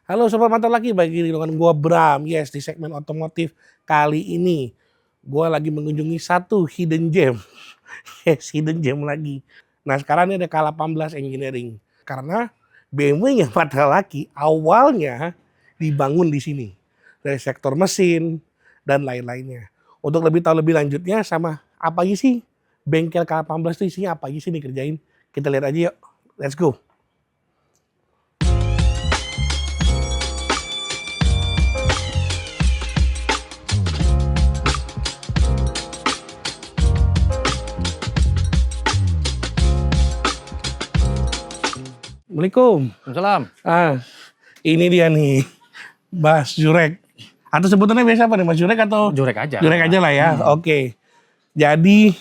Halo Sobat Mantap lagi, bagi dengan gua Bram. Yes, di segmen otomotif kali ini gua lagi mengunjungi satu hidden gem. Yes, hidden gem lagi. Nah, sekarang ini ada K18 Engineering. Karena BMW yang mata laki awalnya dibangun di sini. Dari sektor mesin dan lain-lainnya. Untuk lebih tahu lebih lanjutnya sama apa aja sih bengkel K18 itu isinya apa aja sih dikerjain. Kita lihat aja yuk. Let's go. Assalamualaikum. Salam. Ini dia nih, Mas Jurek. Atau sebutannya biasa apa nih, Mas Jurek atau? Jurek aja. Jurek aja lah ya, oke. Jadi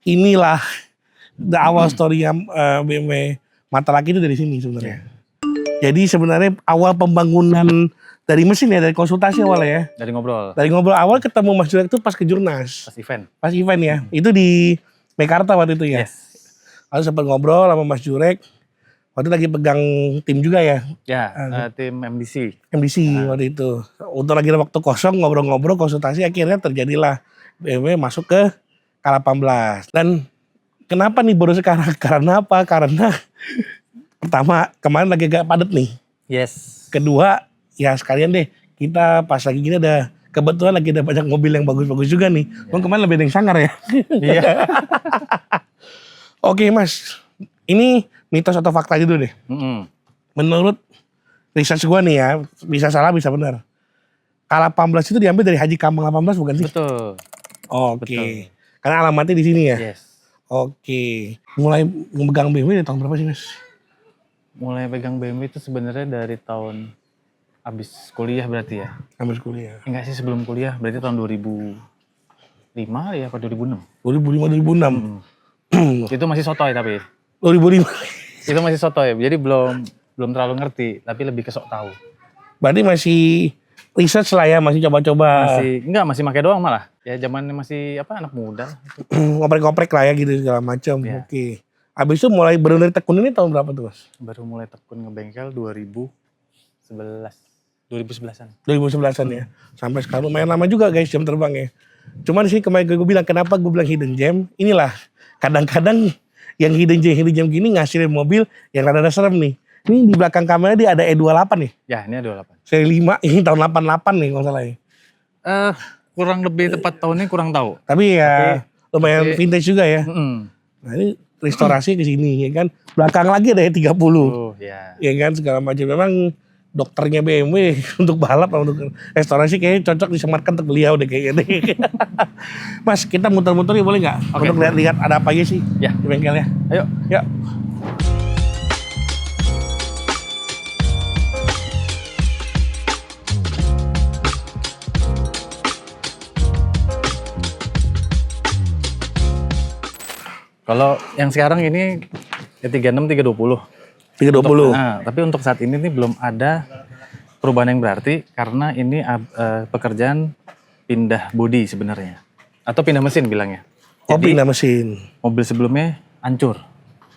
inilah awal story BMW mata laki itu dari sini sebenarnya. Jadi sebenarnya awal pembangunan dari mesin ya, dari konsultasi awal ya. Dari ngobrol. Dari ngobrol awal ketemu Mas Jurek itu pas ke Jurnas. Pas event. Pas event ya, itu di Mekarta waktu itu ya. Yes. Lalu sempat ngobrol sama Mas Jurek. Waktu lagi pegang tim juga ya. Ya, tim MDC. MDC waktu itu. Untuk lagi ada waktu kosong ngobrol-ngobrol konsultasi akhirnya terjadilah BMW masuk ke K18. Dan kenapa nih baru sekarang? Karena apa? Karena pertama kemarin lagi agak padat nih. Yes. Kedua ya sekalian deh kita pas lagi gini ada kebetulan lagi ada banyak mobil yang bagus-bagus juga nih. Kemarin lebih ada yang sangar ya. Iya. Oke Mas, ini mitos atau fakta gitu deh. Menurut research gua nih ya, bisa salah bisa benar. K18 itu diambil dari Haji Kamang 18 bukan sih? Betul. Oke. Betul. Karena alamatnya di sini ya. Yes. Oke. Mulai memegang BMW dari tahun berapa sih Mas? Mulai pegang BMW itu sebenarnya dari tahun habis kuliah berarti ya. Habis kuliah. Enggak sih, sebelum kuliah, berarti tahun 2005 ya apa 2006. 2005 2006. Itu masih sotoy tapi. 2005. Itu masih sotoy, jadi belum terlalu ngerti, tapi lebih ke sok tahu. Berarti masih research lah ya, masih coba-coba. Masih pakai doang malah. Ya zamannya masih anak muda. Ngoprek-ngoprek lah ya gitu segala macam. Ya. Oke. Habis itu mulai benar-benar tekun ini tahun berapa tuh Mas? Baru mulai tekun ngebengkel 2011-an. 2011-an ya. Sampai sekarang lumayan lama juga guys jam terbang ya. Cuman sih kemarin gue bilang kenapa gue bilang hidden gem. Inilah kadang-kadang yang hidden gem gini ngasilin mobil yang rada serem nih. Ini di belakang kamera dia ada E28 nih. Ya ini ada 28. Seri 5 ini tahun 88 nih kalau salah ya. Kurang lebih tepat tahunnya kurang tahu. Tapi ya lumayan vintage juga ya. Nah ini restorasi ke sini ya kan. Belakang lagi ada E30. Ya. Ya kan segala macam. Memang dokternya BMW untuk balap untuk restorasi kayaknya cocok disematkan untuk beliau deh kayaknya deh. Mas kita muter-muter ya boleh nggak? Oke. Untuk lihat-lihat ada apa aja sih Ya. di bengkelnya. Ayo. Ya. Kalau yang sekarang ini E36 320. 320. Tapi untuk saat ini nih belum ada perubahan yang berarti karena ini pekerjaan pindah bodi sebenarnya. Atau pindah mesin bilangnya. Oh Jadi, pindah mesin. mobil sebelumnya hancur.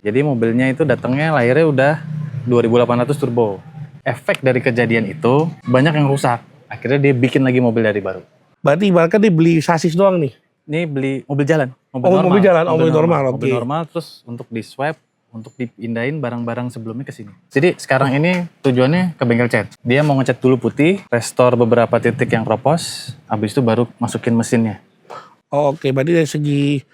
Jadi mobilnya itu datangnya lahirnya udah 2800 turbo. Efek dari kejadian itu banyak yang rusak. Akhirnya dia bikin lagi mobil dari baru. Berarti ibaratnya dia beli sasis doang nih. Ini beli mobil jalan. Mobil jalan, mobil normal. Mobil normal terus untuk di swap, untuk dipindahin barang-barang sebelumnya ke sini. Jadi sekarang ini tujuannya ke bengkel cat. Dia mau ngecat dulu putih, restore beberapa titik yang kropos, habis itu baru masukin mesinnya. Oh, oke, berarti dari segi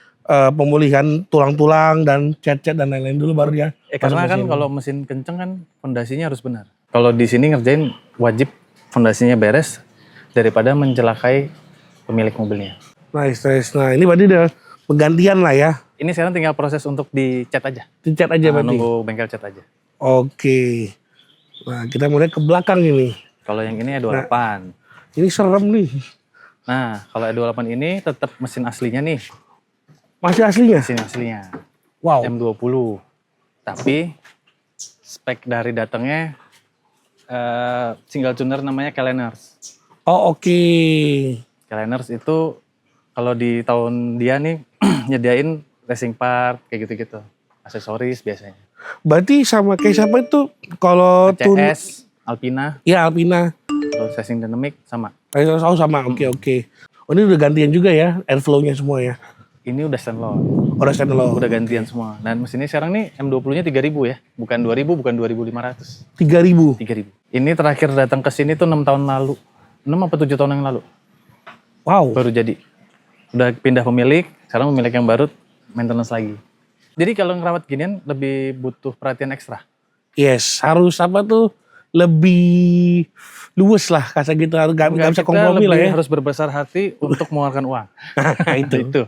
pemulihan tulang-tulang dan cat-cat dan lain-lain dulu baru ya. Karena kan kalau mesin kenceng kan fondasinya harus benar. Kalau di sini ngerjain wajib fondasinya beres daripada mencelakai pemilik mobilnya. Nice. Nah ini berarti udah penggantian lah ya. Ini sekarang tinggal proses untuk dicat aja. Dicat aja berarti. Nunggu bengkel cat aja. Oke. Nah kita mulai ke belakang ini. Kalau yang ini E28. Ini serem nih. Nah kalau E28 ini tetap mesin aslinya nih. Masih aslinya? Mesin aslinya. Wow. M20. Tapi spek dari datangnya single tuner namanya K-Liners. Oh oke. K-Liners itu kalau di tahun dia nih nyediain racing part kayak gitu-gitu. Aksesoris biasanya. Berarti sama kayak siapa itu kalau CS Alpina, Iya Alpina. terus racing dynamic sama. Oh sama, oke. Oh ini udah gantian juga ya, airflow-nya semua ya. Ini udah standalone, Udah standalone. udah gantian semua. Dan mesinnya sekarang nih M20-nya 3000 ya, bukan 2000, bukan 2500. 3.000. 3000. Ini terakhir datang ke sini tuh 6 tahun lalu. 6 apa 7 tahun yang lalu Wow. baru jadi. Udah pindah pemilik, sekarang pemilik yang baru maintenance lagi. Jadi kalau ngerawat ginian lebih butuh perhatian ekstra. Yes, harus apa tuh lebih luwes lah kasar gitu, harus gak bisa Kita kompromi lah lebih ya. harus berbesar hati untuk mengeluarkan uang. itu.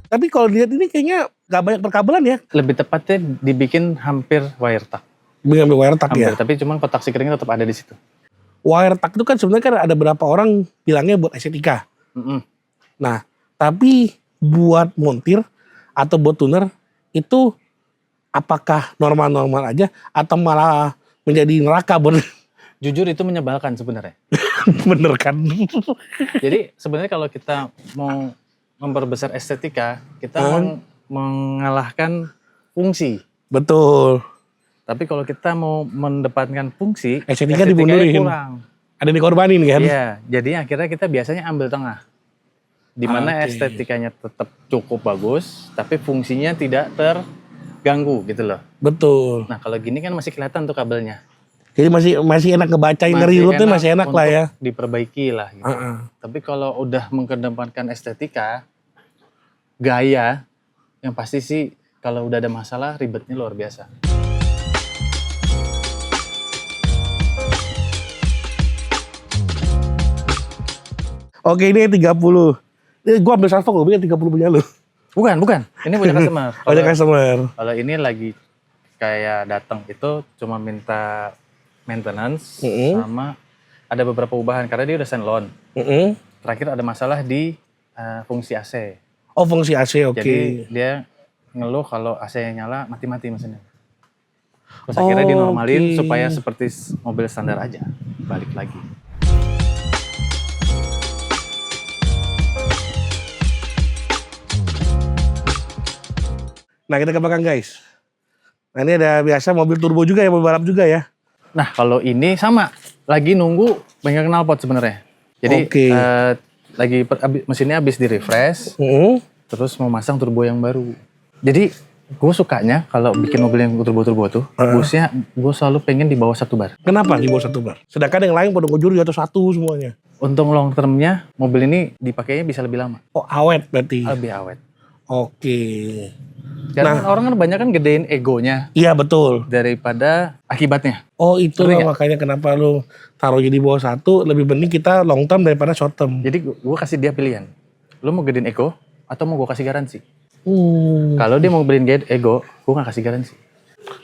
Tapi kalau dilihat ini kayaknya gak banyak perkabelan ya. Lebih tepatnya dibikin hampir wire tuck. Dengan wire tuck Hampir, ya. tapi cuman kotak sikringnya tetap ada di situ. Wire tuck itu kan sebenarnya kan ada beberapa orang bilangnya buat estetika. Mm-mm. Nah, tapi buat montir atau buat tuner itu apakah normal-normal aja atau malah menjadi neraka buat Jujur itu menyebalkan sebenarnya. bener kan? Jadi sebenarnya kalau kita mau memperbesar estetika, kita mengalahkan fungsi. Betul. Tapi kalau kita mau mendepankan fungsi, Estetika estetikanya dimundurin. kurang. Ada yang dikorbanin kan? Iya, jadi akhirnya kita biasanya ambil tengah. Di mana Oke. estetikanya tetap cukup bagus, tapi fungsinya tidak terganggu gitu loh. Betul. Nah kalau gini kan masih kelihatan tuh kabelnya. Jadi masih enak ngebacain dari rootnya masih enak lah ya. untuk diperbaiki lah gitu. Tapi kalau udah mengedepankan estetika, gaya, yang pasti sih kalau udah ada masalah ribetnya luar biasa. Oke ini 30. Gue ambil salvo gue bikin 30 punya lu. Bukan. Ini punya customer. Ada customer. Kalau ini lagi kayak datang itu cuma minta maintenance sama ada beberapa perubahan karena dia udah standalone. Terakhir ada masalah di fungsi AC. Oh fungsi AC oke. Jadi dia ngeluh kalau AC-nya nyala mati-mati mesinnya. Terus akhirnya dinormalin supaya seperti mobil standar aja. Balik lagi. Nah kita ke belakang guys. Nah ini ada biasa mobil turbo juga ya, mobil balap juga ya. Nah kalau ini sama, lagi nunggu bengkel knalpot sebenarnya. Jadi Oke. mesinnya habis di refresh, terus mau masang turbo yang baru. Jadi gue sukanya kalau bikin mobil yang turbo-turbo tuh, busnya gue selalu pengen di bawah 1 bar. Kenapa di bawah 1 bar? Sedangkan yang lain pada ngejur di atas 1 semuanya. Untuk long termnya, mobil ini dipakainya bisa lebih lama, Oh awet berarti. lebih awet. Oke. Karena orang kan banyak kan gedein egonya Iya betul. daripada akibatnya. Oh itu Ngerti nggak? makanya kenapa lu taruh jadi bawah 1 lebih mending kita long term daripada short term. Jadi gue kasih dia pilihan. Lu mau gedein ego atau mau gue kasih garansi? Kalau Kalau dia mau beliin ego, gue gak kasih garansi.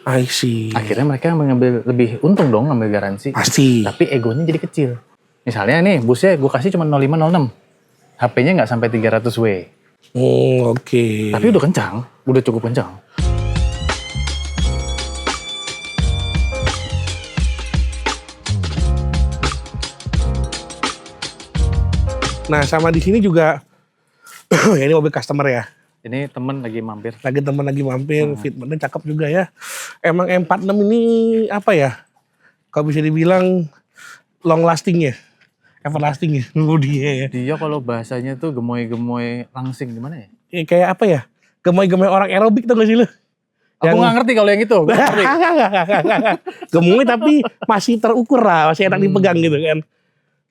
I see. Akhirnya mereka mengambil lebih untung dong ngambil garansi. Pasti. Tapi egonya jadi kecil. Misalnya nih busnya gue kasih cuma 0506. HP-nya gak sampai 300 W. Oke. Tapi udah kencang, udah cukup kencang. Nah sama di sini juga ya ini mobil customer ya. Ini temen lagi mampir. Lagi teman lagi mampir, fitmentnya cakep juga ya. Emang M46 ini apa ya? Kalau bisa dibilang long lasting ya. Everlasting ya. Dia ya. Dia kalau bahasanya tuh gemoy-gemoy langsing gimana ya? Kayak apa ya? Gemoy-gemoy orang aerobik tuh gak sih lu? Aku gak ngerti kalau yang itu. Gua nggak ngerti. Gemoy tapi masih terukur lah, masih enak dipegang gitu kan.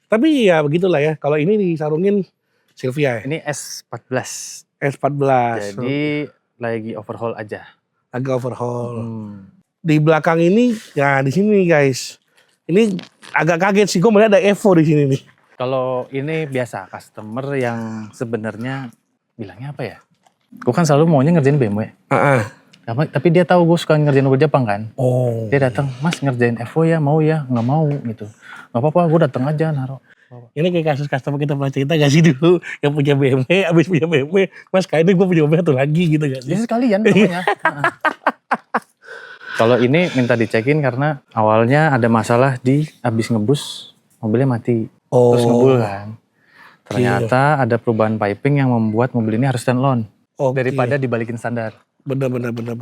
Tapi ya begitulah ya. Kalau ini disarungin Silvia ya. Ini S14. S14. Jadi lagi overhaul aja. Agak overhaul. Di belakang ini, ya di sini guys. Ini agak kaget sih, gue melihat ada Evo di sini nih. Kalau ini biasa customer yang sebenarnya bilangnya apa ya? Gue kan selalu maunya ngerjain BMW. Tapi dia tahu gue suka ngerjain mobil Jepang kan. Oh. Dia datang, Mas ngerjain Evo ya, mau ya? Nggak mau gitu. Nggak apa-apa, gue datang aja naro. Ini kayak kasus customer kita pernah cerita gak sih dulu yang punya BMW, abis punya BMW, Mas kayaknya gue punya mobil satu lagi gitu kan. Jadi sekalian pokoknya. Kalau ini minta dicekin karena awalnya ada masalah di abis ngebus mobilnya mati. Terus ngebul kan. Ternyata ada perubahan piping yang membuat mobil ini harus standalone Oke. daripada dibalikin standar. Bener.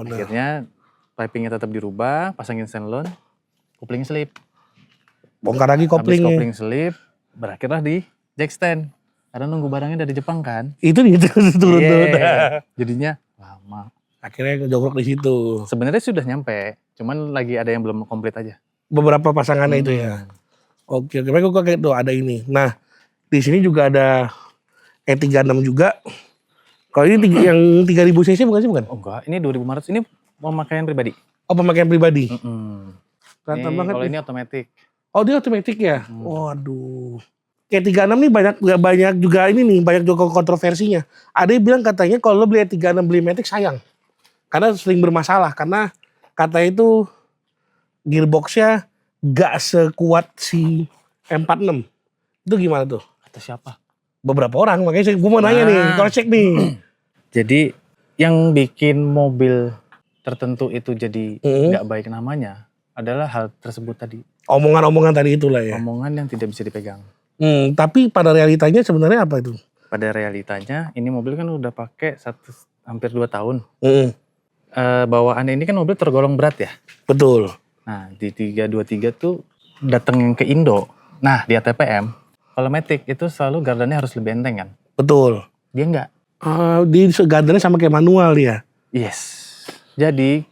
Akhirnya pipingnya tetap dirubah, pasangin standalone, kopling slip. Bongkar lagi Habis koplingnya. kopling slip, berakhirlah di jack stand. Karena nunggu barangnya dari Jepang kan. Itu turun. Iya. Jadinya lama. Akhirnya jogrok di situ. Sebenarnya sudah nyampe, cuman lagi ada yang belum komplit aja. Beberapa pasangannya itu ya. Oke, kemarin gue kaget tuh ada ini. Nah, di sini juga ada E36 juga. Kalau ini yang 3000 cc bukan sih, bukan? Oh enggak, ini 2500, ini pemakaian pribadi. Oh, pemakaian pribadi. Kelihatan Ini, banget kalau nih. ini otomatis. Oh, dia otomatis ya? Waduh. E36 nih banyak juga ini nih, banyak juga kontroversinya. Ada yang bilang katanya kalau lo beli E36 beli Matic sayang. Karena sering bermasalah, karena katanya itu gearboxnya gak sekuat si M46. Itu gimana tuh? Kata siapa? Beberapa orang, makanya gue mau nanya nih, kalau cek nih. Jadi yang bikin mobil tertentu itu jadi nggak baik namanya adalah hal tersebut tadi. Omongan-omongan tadi itulah ya. Omongan yang tidak bisa dipegang. Tapi pada realitanya sebenarnya apa itu? Pada realitanya ini mobil kan udah pakai hampir 2 tahun. Bawaan ini kan mobil tergolong berat ya. Betul. Nah di 323 tuh dateng ke Indo. Nah di ATPM kalau Matic itu selalu gardannya harus lebih enteng kan. Betul. Dia enggak. Di gardannya sama kayak manual dia. Yes. Jadi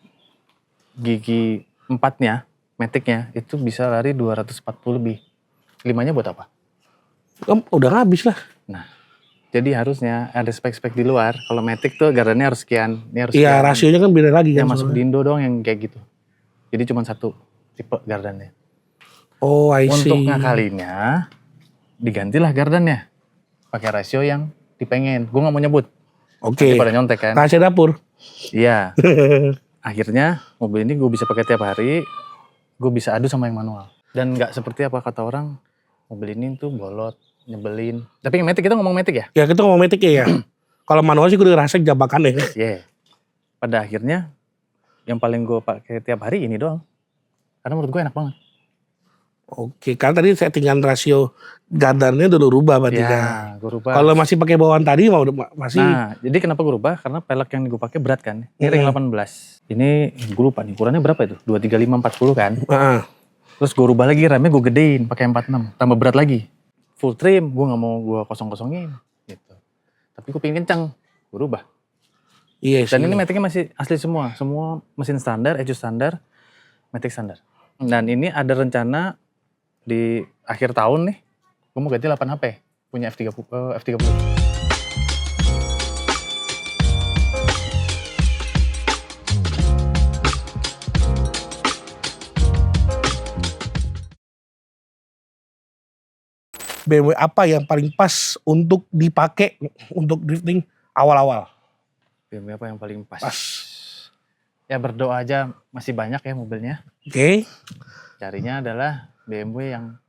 gigi 4-nya, Matic-nya itu bisa lari 240 lebih. 5-nya buat apa? Udah habis lah. Nah, jadi harusnya ada spek-spek di luar. Kalau Matic tuh gardannya harus sekian, ini harus Iya, sekian. rasionya kan beda lagi kan. Yang masuk di Indo doang yang kayak gitu. Jadi cuma satu tipe gardannya. Oh, I see. Untuk ngakalinnya, digantilah gardannya. Pakai rasio yang dipengen. Gue gak mau nyebut. Oke. Nanti pada nyontek kan. Rahasia dapur. Iya. Akhirnya mobil ini gue bisa pakai tiap hari. Gue bisa adu sama yang manual. Dan gak seperti apa kata orang, mobil ini tuh bolot, nyebelin. Tapi yang Matic, kita ngomong Matic ya? Ya kita ngomong Matic ya. Kalau manual sih gue udah rasa jabakannya. Iya. Pada akhirnya, yang paling gue pakai tiap hari ini doang. Karena menurut gue enak banget. Oke, kan tadi settingan rasio gardannya dulu rubah berarti kan. Ya, gue rubah. Kalau masih pakai bawaan tadi masih. Nah, jadi kenapa gue rubah? Karena pelek yang gue pakai berat kan. Ini ring 18. Ini gue lupa nih, ukurannya berapa itu? 235/40 kan. Terus gue rubah lagi, remnya gue gedein pakai 46. Tambah berat lagi. Full trim, gue gak mau gue kosong-kosongin. Gitu. Tapi gue pengen kencang, gue rubah. Iya sih. Dan ini Matic-nya masih asli semua. Semua mesin standar, ECU standar, Matic standar. Dan ini ada rencana di akhir tahun nih, gue mau ganti 8 HP, punya F30. BMW apa yang paling pas untuk dipakai untuk drifting awal-awal? BMW apa yang paling pas? Pas. Ya berdoa aja masih banyak ya mobilnya. Oke. Carinya adalah BMW yang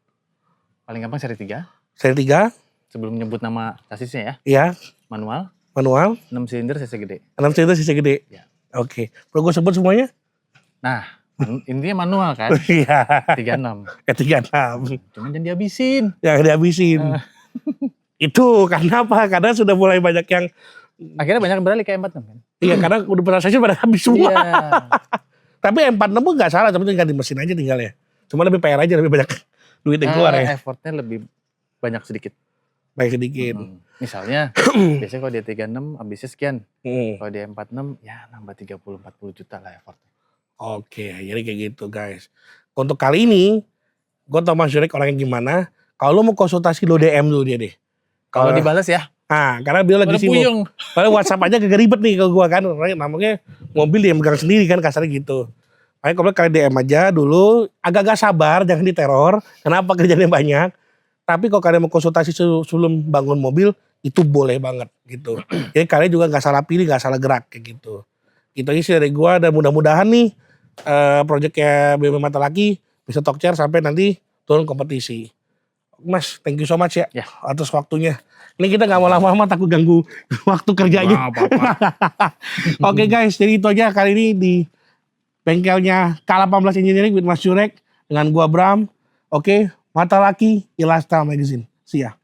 paling gampang seri 3. Seri 3. Sebelum nyebut nama chassisnya ya. Iya. Manual. Manual. 6 silinder cc gede. 6 silinder cc gede. Ya. Oke. Perlu gue sebut semuanya? Nah, intinya manual kan. Iya. 36. Ya 36. Cuman jangan dihabisin. Yang dihabisin. Itu karena apa? Karena sudah mulai banyak yang. Akhirnya banyak yang beralih ke M46 kan. Iya, karena udah penasaran pada habis semua. Iya. Tapi M46 pun gak salah, tapi ganti mesin aja tinggal ya. Cuma lebih PR aja, lebih banyak duit yang keluar ya. Effortnya lebih banyak sedikit. Baik sedikit. Misalnya, biasanya kalau dia 36 habisnya sekian. Kalau dia 46 ya nambah 30-40 juta lah effortnya. Oke, jadi kayak gitu guys. Untuk kali ini, gue tau Mas Jurek orangnya gimana. Kalau lo mau konsultasi lo DM dulu dia deh. Kalau dibalas ya. Nah, karena dia lagi Udah sibuk. puyeng. Padahal WhatsApp aja kagak ribet nih kalau gue kan. Namanya mobil dia megang sendiri kan kasarnya gitu. Makanya kalau kalian DM aja dulu, agak-agak sabar, jangan diteror. Kenapa kerjanya banyak. Tapi kalau kalian mau konsultasi sebelum bangun mobil, itu boleh banget gitu. Jadi kalian juga gak salah pilih, gak salah gerak kayak gitu. Itu aja sih dari gue, dan mudah-mudahan nih proyeknya BMW Mata Laki bisa talk chair sampai nanti turun kompetisi. Mas, thank you so much ya, atas waktunya. Ini kita gak mau lama-lama takut ganggu waktu kerjanya. Oke guys, jadi itu aja kali ini di bengkelnya K18 Engineering with Mas Jurek dengan gua Bram. Oke, Mata Laki, Ilasta Magazine. See ya.